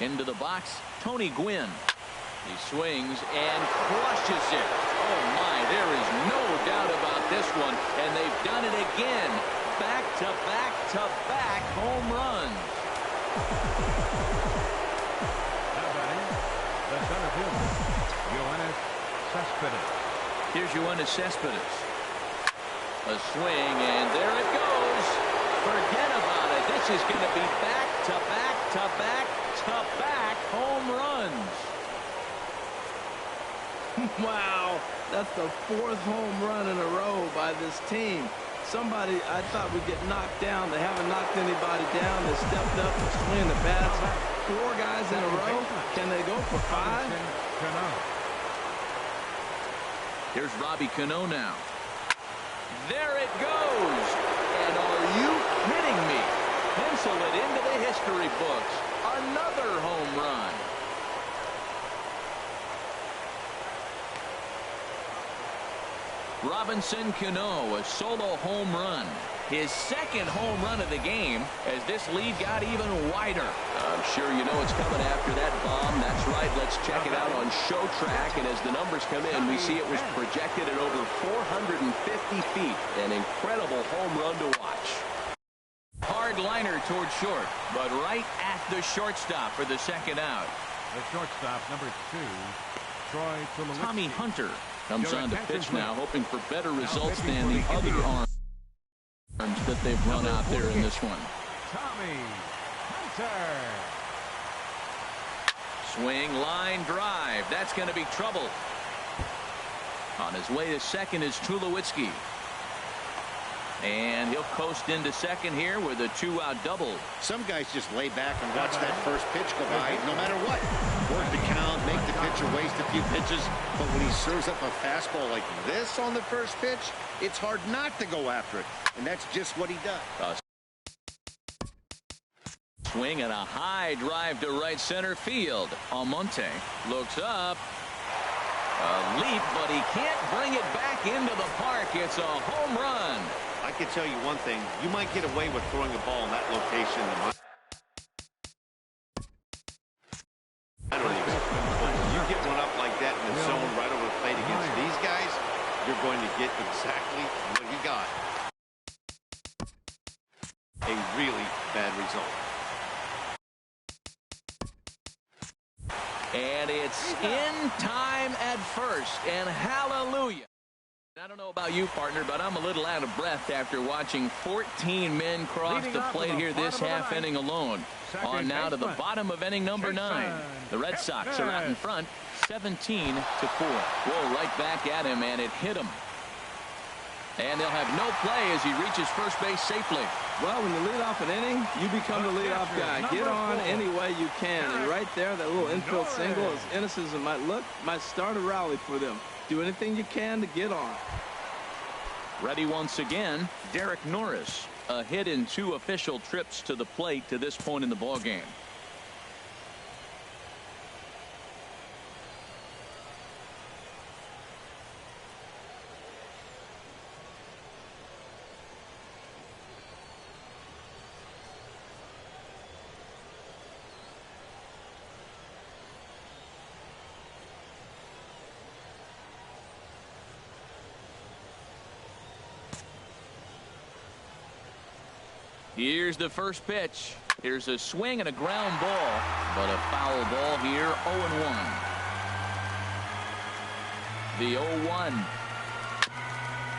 Into the box, Tony Gwynn. He swings and crushes it. Oh, my, there is no doubt about this one. And they've done it again. Back-to-back-to-back home runs. Now batting, the center fielder, Here's Yoenis Cespedes. A swing, and there it goes. Forget about it. This is going to be back-to-back-to-back-to-back home runs. Wow, that's the 4th home run in a row by this team. Somebody I thought would get knocked down. They haven't knocked anybody down. They stepped up and swing the bats. 4 guys in a row. Can they go for 5? Here's Robbie Cano now. There it goes. And are you kidding me? Pencil it into the history books. Another home run. Robinson Cano, a solo home run. His 2nd home run of the game as this lead got even wider. I'm sure you know it's coming after that bomb. That's right. Let's check it out on Show Track. And as the numbers come in, we see it was projected at over 450 feet. An incredible home run to watch. Hard liner towards short, but right at the shortstop for the 2nd out. The shortstop, number 2, Troy Tulowitzki. Tommy Hunter comes on to pitch now, hoping for better results than the other arms that they've run out there in this one. Tommy Hunter. Swing, line, drive. That's going to be trouble. On his way to 2nd is Tulowitzki. And he'll coast into 2nd here with a 2-out double. Some guys just lay back and watch that first pitch go by no matter what. Work the count, make the pitcher waste a few pitches. But when he serves up a fastball like this on the first pitch, it's hard not to go after it. And that's just what he does. Swing and a high drive to right center field. Almonte looks up. A leap, but he can't bring it back into the park. It's a home run. I can tell you one thing. You might get away with throwing a ball in that location. I don't even. You get one up like that in the zone right over the plate against these guys, you're going to get exactly what he got. A really bad result. And it's in time at first, and hallelujah. I don't know about you, partner, but I'm a little out of breath after watching 14 men cross the plate here this half inning alone. On now to the bottom of inning number 9. The Red Sox are out in front, 17-4. Whoa, right back at him, and it hit him. And they'll have no play as he reaches first base safely. Well, when you lead off an inning, you become the leadoff guy. Get on any way you can. And right there, that little infield single, as innocent as it might look, might start a rally for them. Do anything you can to get on. Ready once again, Derek Norris. A hit in 2 official trips to the plate to this point in the ballgame. Here's the first pitch. Here's a swing and a ground ball, but a foul ball here. 0-1. The 0-1.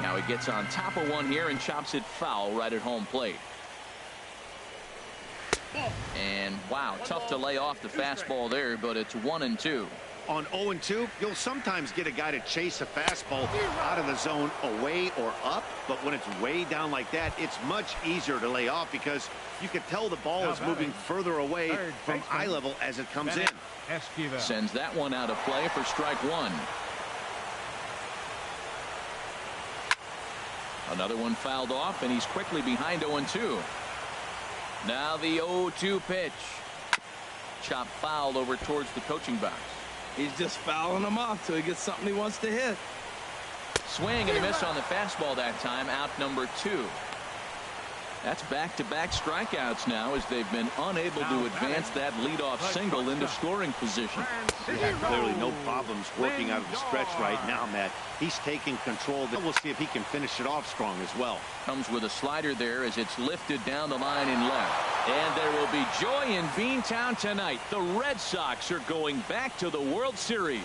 Now he gets on top of one here and chops it foul right at home plate. And wow, tough to lay off the fastball there, but it's 1-2. On 0-2, you'll sometimes get a guy to chase a fastball out of the zone away or up, but when it's way down like that, it's much easier to lay off because you can tell the ball is moving further away from eye level as it comes in. Sends that one out of play for strike 1. Another one fouled off, and he's quickly behind 0-2. Now the 0-2 pitch. Chop fouled over towards the coaching box. He's just fouling them off till he gets something he wants to hit. Swing and a miss on the fastball that time. Out number 2. That's back-to-back strikeouts now as they've been unable to advance that leadoff single into scoring position. Yeah, clearly no problems working out of the stretch right now, Matt. He's taking control. We'll see if he can finish it off strong as well. Comes with a slider there as it's lifted down the line in left. And there will be joy in Beantown tonight. The Red Sox are going back to the World Series.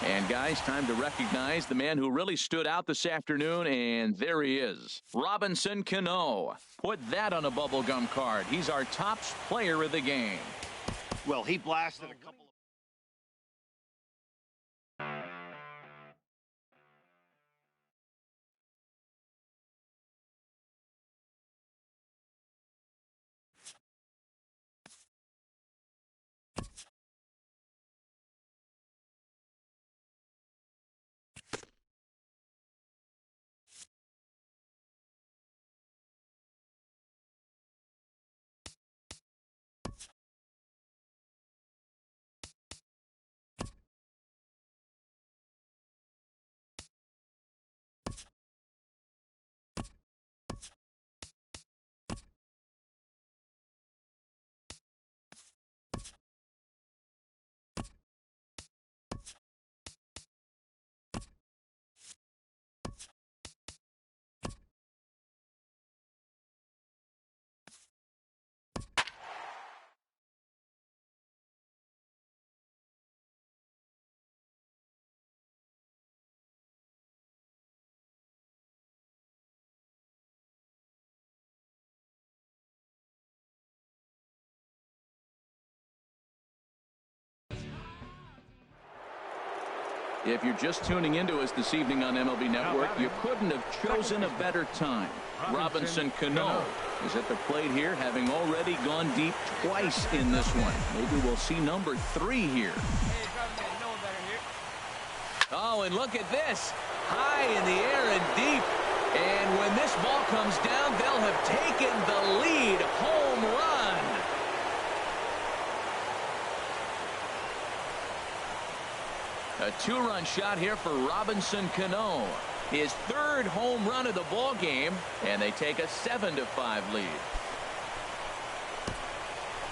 And guys, time to recognize the man who really stood out this afternoon, and there he is. Robinson Cano. Put that on a bubblegum card. He's our top player of the game. Well, he blasted a couple. If you're just tuning into us this evening on MLB Network, you couldn't have chosen a better time. Robinson Cano is at the plate here, having already gone deep twice in this one. Maybe we'll see number 3 here. Oh, and look at this. High in the air and deep. And when this ball comes down, they'll have taken the lead. Home run. A 2-run shot here for Robinson Cano. His 3rd home run of the ball game, and they take a 7-5 lead.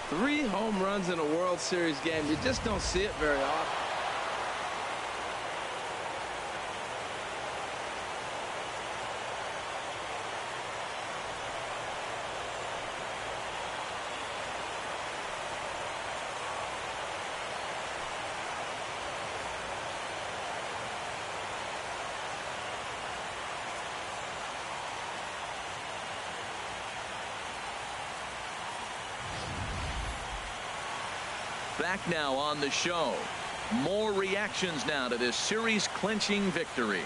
3 home runs in a World Series game. You just don't see it very often. Back now on the show. More reactions now to this series-clinching victory.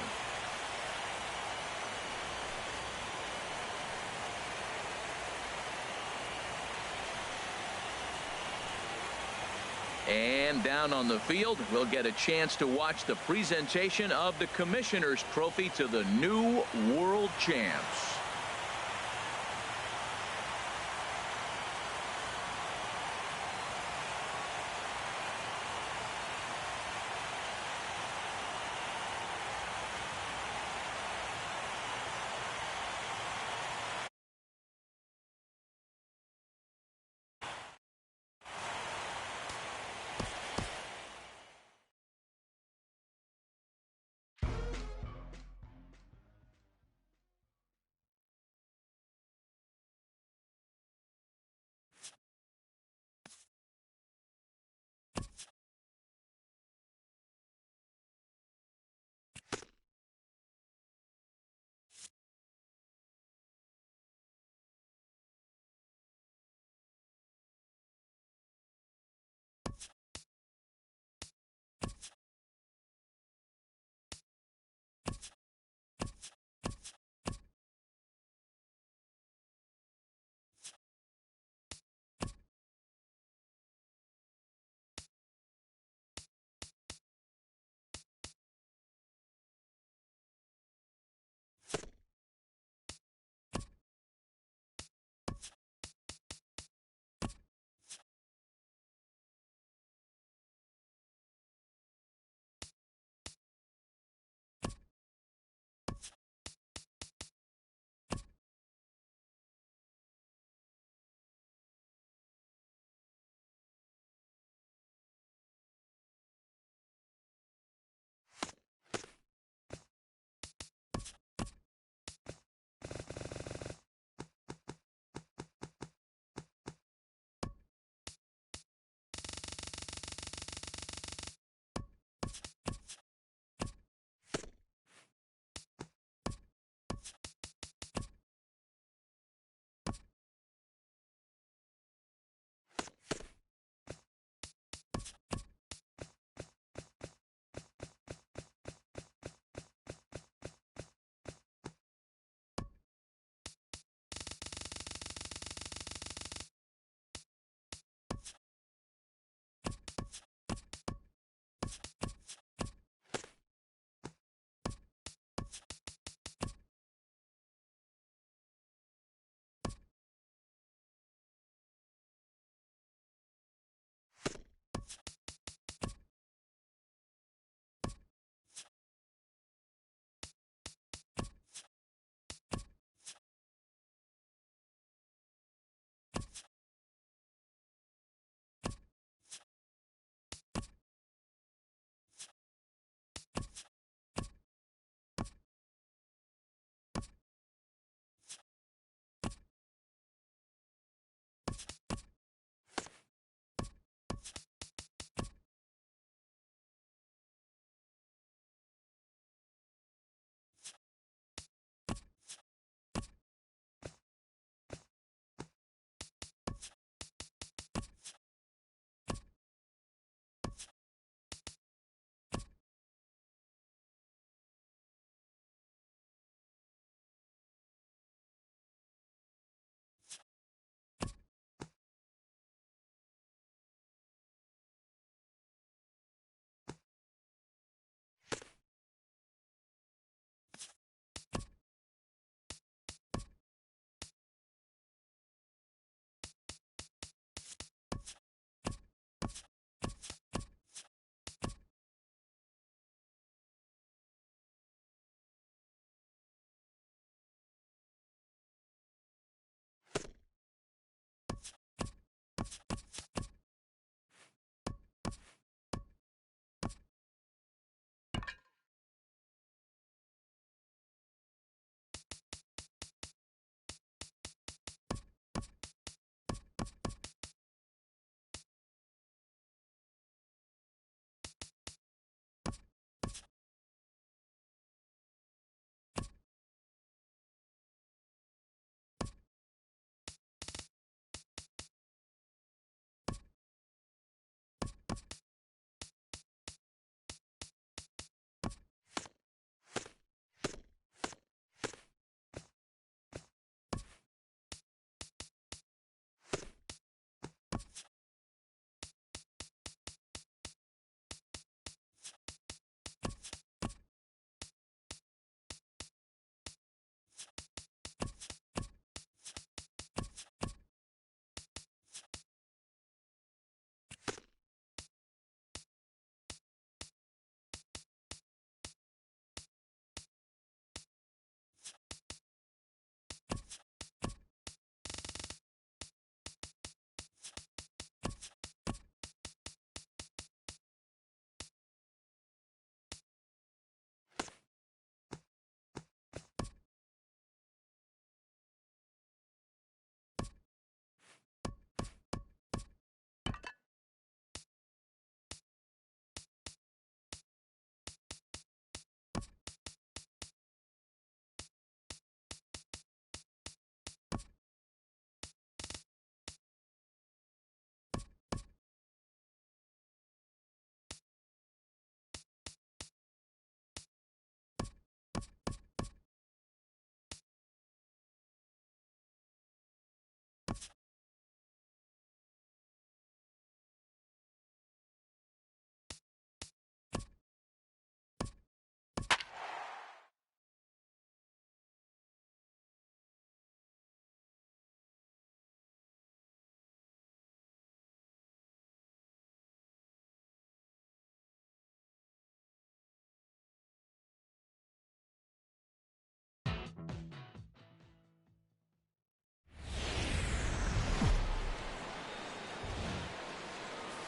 And down on the field, we'll get a chance to watch the presentation of the Commissioner's Trophy to the new world champs.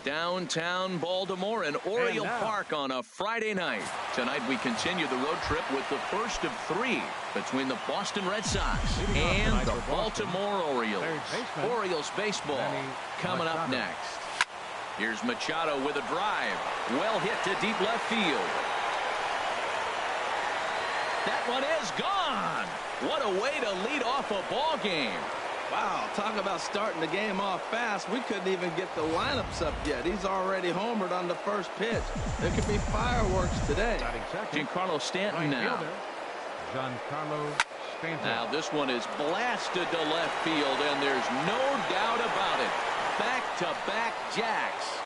Downtown Baltimore and Oriole Park on a Friday night. Tonight we continue the road trip with the first of 3 between the Boston Red Sox and the Baltimore Orioles. Orioles baseball coming up next. Here's Machado with a drive. Well hit to deep left field. That one is gone. What a way to lead off a ball game. Wow, talk about starting the game off fast. We couldn't even get the lineups up yet. He's already homered on the first pitch. There could be fireworks today. Giancarlo Stanton now. Giancarlo Stanton. Now this one is blasted to left field, and there's no doubt about it. Back-to-back jacks.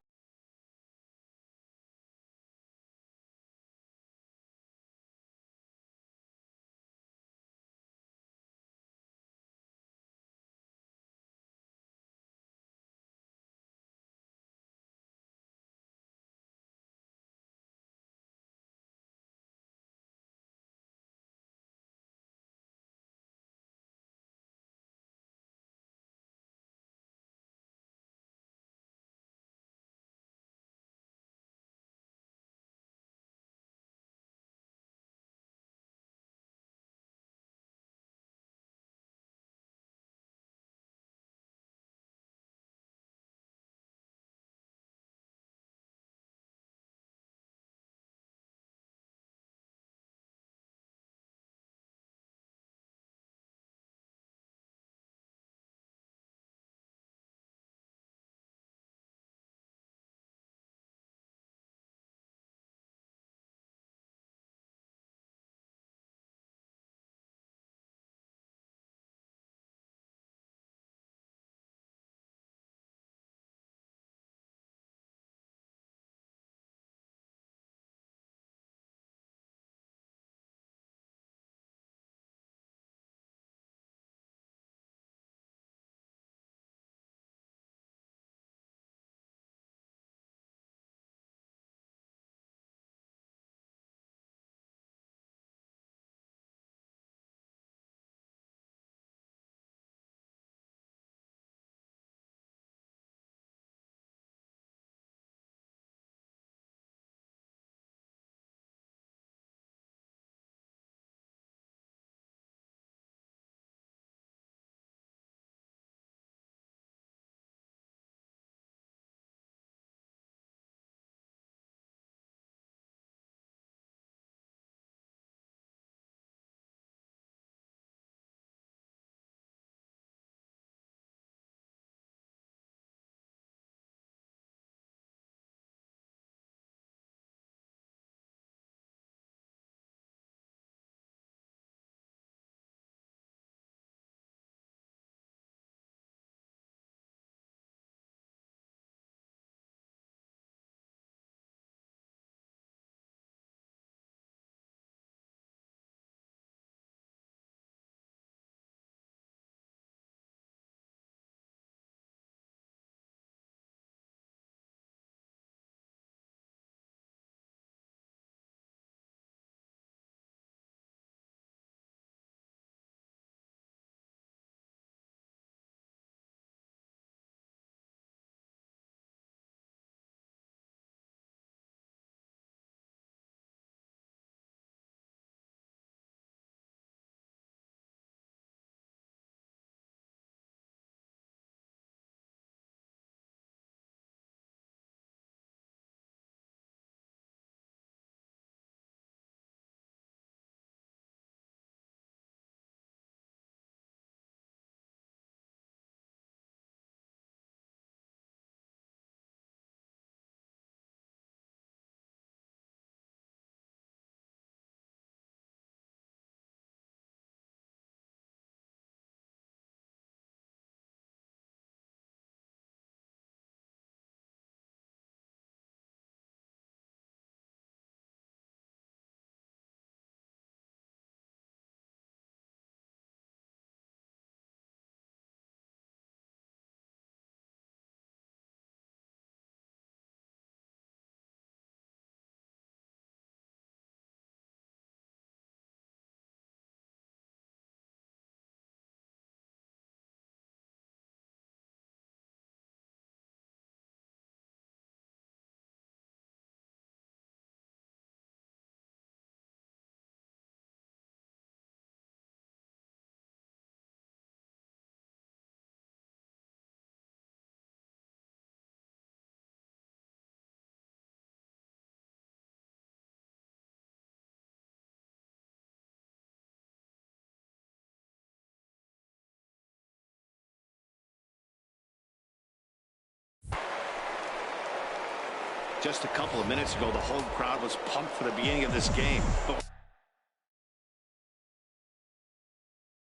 Just a couple of minutes ago, the whole crowd was pumped for the beginning of this game. But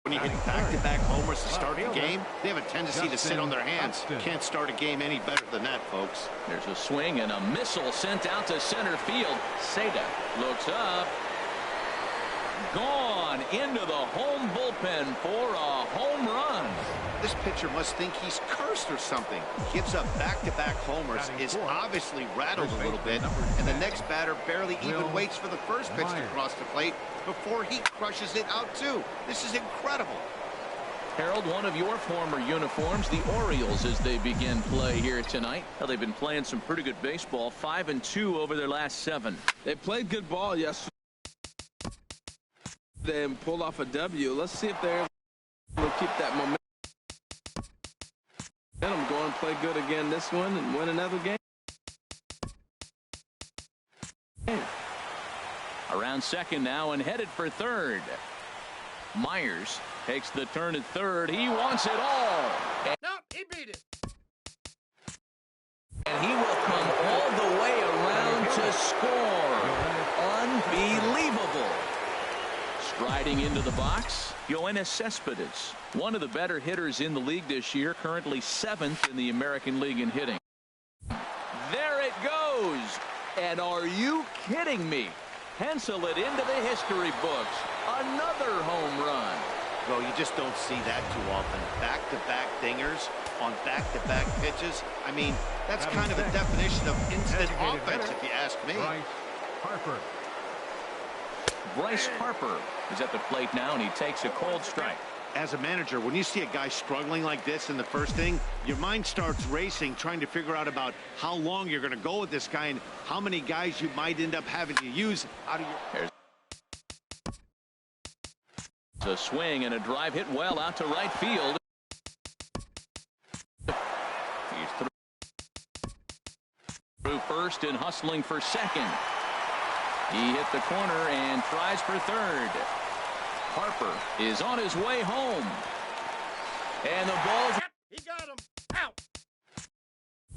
when you hit back-to-back homers to start the game, they have a tendency to sit on their hands. Can't start a game any better than that, folks. There's a swing and a missile sent out to center field. Seda looks up. Gone into the home bullpen for a home run. This pitcher must think he's cursed or something. Gives up back-to-back homers, is obviously rattled a little bit, and the next batter barely even waits for the first pitch to cross the plate before he crushes it out too. This is incredible. Harold, one of your former uniforms, the Orioles, as they begin play here tonight. Well, they've been playing some pretty good baseball, 5-2 over their last 7. They played good ball yesterday and pulled off a W. Let's see if they're able to keep that momentum going, play good again this one, and win another game. Around second now and headed for third. Myers takes the turn at third. He wants it all. Nope, he beat it. And he will come all the way around to score. Unbelievable. Striding into the box, Yoenis Cespedes, one of the better hitters in the league this year, currently 7th in the American League in hitting. There it goes. And are you kidding me? Pencil it into the history books. Another home run. Well, you just don't see that too often. Back-to-back dingers on back-to-back pitches. I mean, that's kind of a definition of instant offense, if you ask me. Bryce Harper is at the plate now, and he takes a cold strike. As a manager, when you see a guy struggling like this in the first inning, your mind starts racing, trying to figure out about how long you're going to go with this guy and how many guys you might end up having to use out of your... There's a swing and a drive hit well out to right field. He's through first and hustling for second. He hit the corner and tries for third. Harper is on his way home. And the ball's... He got him. Out.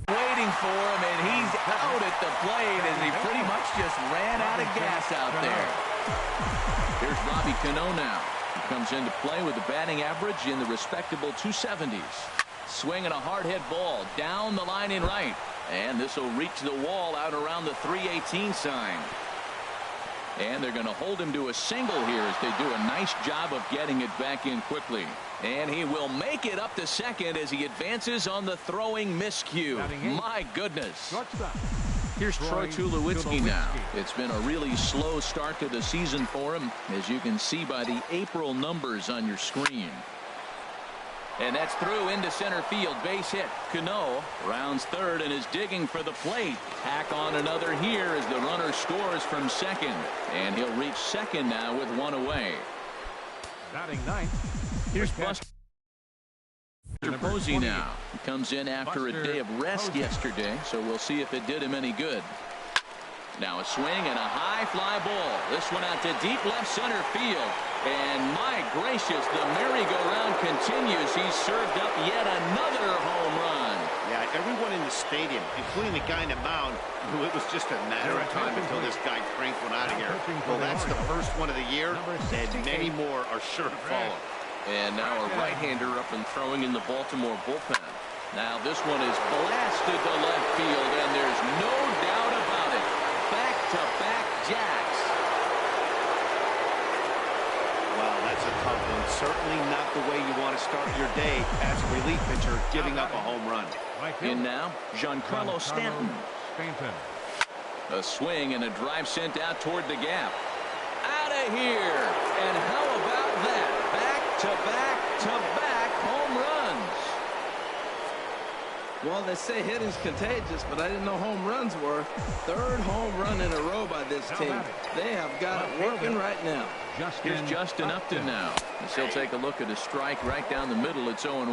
Waiting for him, and he's out at the plate as he pretty much just ran out of gas out there. Here's Robbie Cano now. He comes into play with a batting average in the respectable 270s. Swinging a hard hit ball down the line in right. And this will reach the wall out around the 318 sign. And they're going to hold him to a single here as they do a nice job of getting it back in quickly. And he will make it up to second as he advances on the throwing miscue. My goodness. Here's Troy Tulowitzki now. It's been a really slow start to the season for him, as you can see by the April numbers on your screen. And that's through into center field. Base hit. Cano rounds third and is digging for the plate. Tack on another here as the runner scores from second. And he'll reach second now with one away. Batting ninth. Here's Buster Posey now. He comes in after a day of rest yesterday, so we'll see if it did him any good. Now a swing and a high fly ball. This one out to deep left center field. And my gracious, the merry-go-round continues. He's served up yet another home run. Yeah, everyone in the stadium, including the guy in the mound, knew it was just a matter of time until this guy cranked one out of here. Well, that's the first one of the year, and many more are sure to follow. And now a right-hander up and throwing in the Baltimore bullpen. Now this one is blasted to left field, and there's no doubt about it. Back-to-back jacks. Wow, that's a tough one. Certainly not the way you want to start your day as a relief pitcher, giving up a home run. In now, Giancarlo Stanton. A swing and a drive sent out toward the gap. Out of here. And how about that? Back-to-back-to-back home runs. Well, they say hitting's contagious, but I didn't know home runs were. Third home run in a row by this team. They have got it working right now. Here's Justin Upton now. He'll take a look at a strike right down the middle. It's 0-1.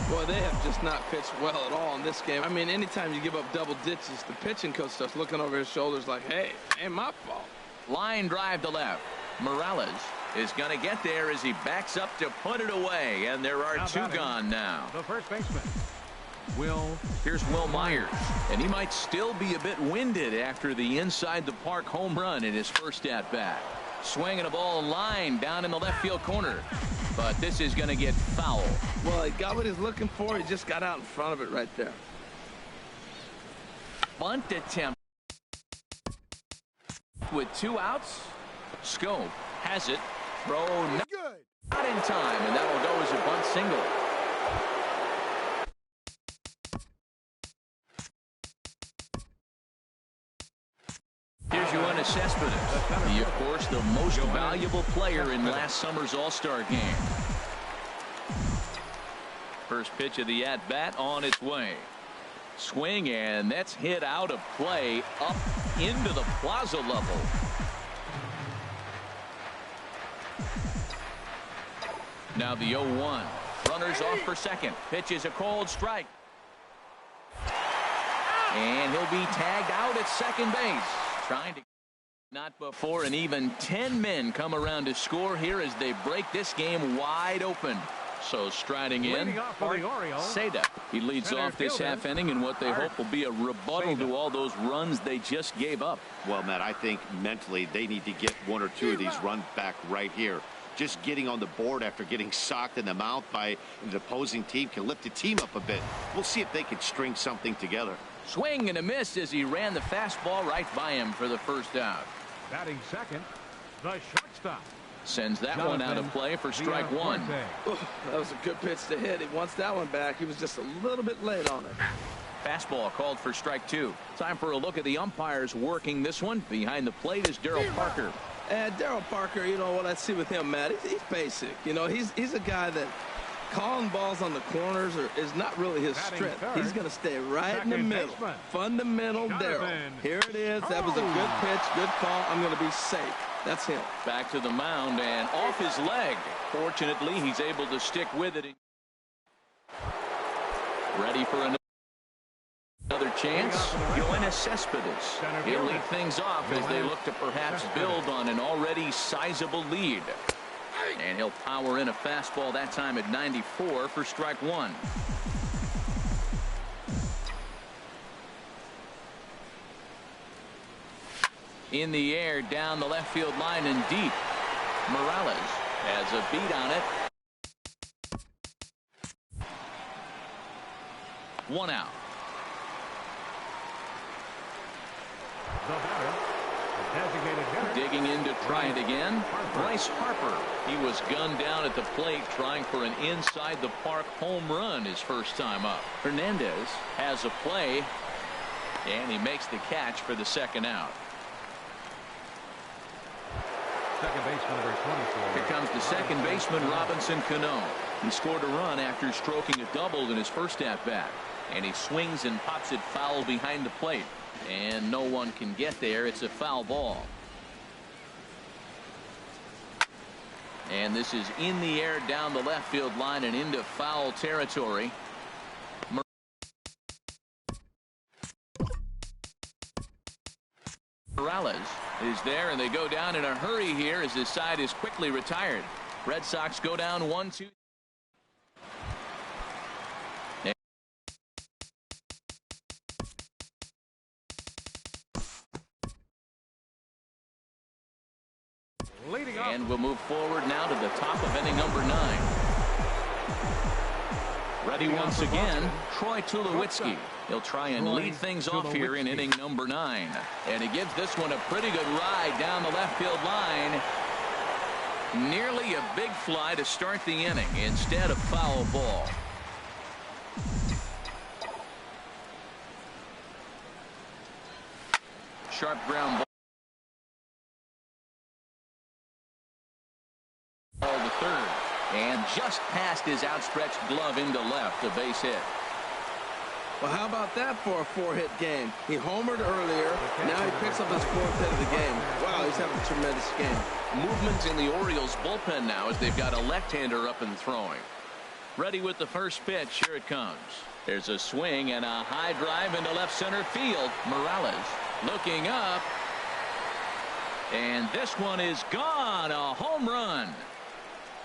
Boy, they have just not pitched well at all in this game. I mean, anytime you give up double ditches, the pitching coach starts looking over his shoulders like, hey, ain't my fault. Line drive to left. Morales is going to get there as he backs up to put it away. And there are two gone now. The first baseman. Here's Will Myers, and he might still be a bit winded after the inside the park home run in his first at bat. Swinging a ball line down in the left field corner, but this is going to get foul. Well, he got what he's looking for. He just got out in front of it right there. Bunt attempt with 2 outs. Scope has it. Throw not in time, and that will go as a bunt single. Here's Yoenis Cespedes, of course, the most valuable player in last summer's All-Star game. First pitch of the at-bat on its way. Swing, and that's hit out of play up into the plaza level. Now the 0-1. Runners off for second. Pitch is a cold strike. And he'll be tagged out at second base. Trying to not before, and even 10 men come around to score here as they break this game wide open. So striding in, Seda. He leads off this half inning in what they hope will be a rebuttal to all those runs they just gave up. Well, Matt, I think mentally they need to get 1 or 2 of these runs back right here. Just getting on the board after getting socked in the mouth by the opposing team can lift the team up a bit. We'll see if they can string something together. Swing and a miss as he ran the fastball right by him for the first out. Batting second, the shortstop. Sends that one out of play for strike 1. That was a good pitch to hit. He wants that one back. He was just a little bit late on it. Fastball called for strike 2. Time for a look at the umpires working this one. Behind the plate is Darryl Parker. And Darryl Parker, you know what I see with him, Matt, he's basic. You know, he's a guy that calling balls on the corners is not really his strength. He's going to stay right in the middle. Fundamental Darryl. Here it is. That was a good pitch, good call. I'm going to be safe. That's him. Back to the mound and off his leg. Fortunately, he's able to stick with it. Ready for another chance. Yoenis Cespedes. He'll lead things off as they look to perhaps build on an already sizable lead. And he'll power in a fastball that time at 94 for strike 1. In the air down the left field line and deep. Morales has a beat on it. 1 out. The batter, the designated hitter. Digging in to try it again. Bryce Harper. He was gunned down at the plate trying for an inside the park home run his first time up. Hernandez has a play, and he makes the catch for the second out. Second baseman number 24. Here comes the second baseman, Robinson Cano. He scored a run after stroking a double in his first at-bat. And he swings and pops it foul behind the plate. And no one can get there. It's a foul ball. And this is in the air down the left field line and into foul territory. Morales is there, and they go down in a hurry here as this side is quickly retired. Red Sox go down 1-2. And we'll move forward now to the top of inning number 9. Ready once again, Troy Tulowitzki. He'll try and lead things off here in inning number 9. And he gives this one a pretty good ride down the left field line. Nearly a big fly to start the inning instead of foul ball. Sharp ground ball. The third, and just past his outstretched glove into left, a base hit. Well, how about that for a 4-hit game? He homered earlier. Now he picks up his 4th hit of the game. Wow, he's having a tremendous game. Movement in the Orioles bullpen now as they've got a left-hander up and throwing. Ready with the first pitch. Here it comes. There's a swing and a high drive into left center field. Morales looking up. And this one is gone. A home run.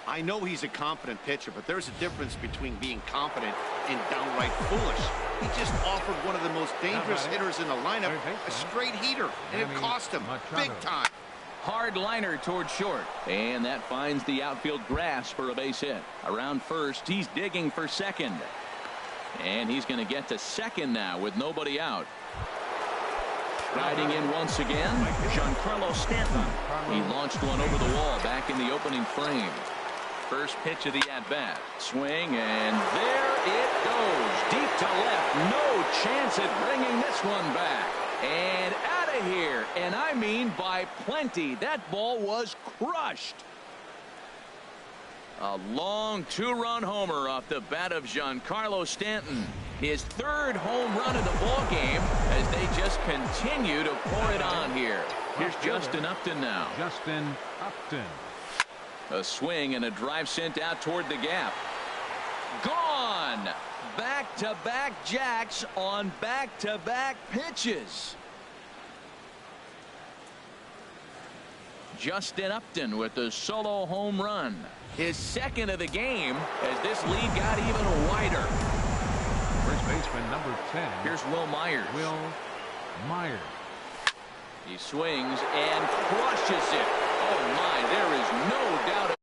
I know he's a confident pitcher, but there's a difference between being confident and downright foolish. He just offered one of the most dangerous hitters in the lineup a straight heater, and it cost him big time. Hard liner toward short, and that finds the outfield grass for a base hit. Around first, he's digging for second, and he's going to get to second now with nobody out. Riding in once again, Giancarlo Stanton. He launched one over the wall back in the opening frame. First pitch of the at-bat. Swing, and there it goes. Deep to left. No chance at bringing this one back. And out of here. And I mean by plenty. That ball was crushed. A long two-run homer off the bat of Giancarlo Stanton. His third home run of the ball game as they just continue to pour it on here. Here's Justin Upton now. Justin Upton. A swing and a drive sent out toward the gap. Gone. Back-to-back jacks on back-to-back pitches. Justin Upton with the solo home run. His second of the game as this lead got even wider. First baseman number 10. Here's Will Myers. Will Myers. He swings and crushes it. Oh my, there is no doubt.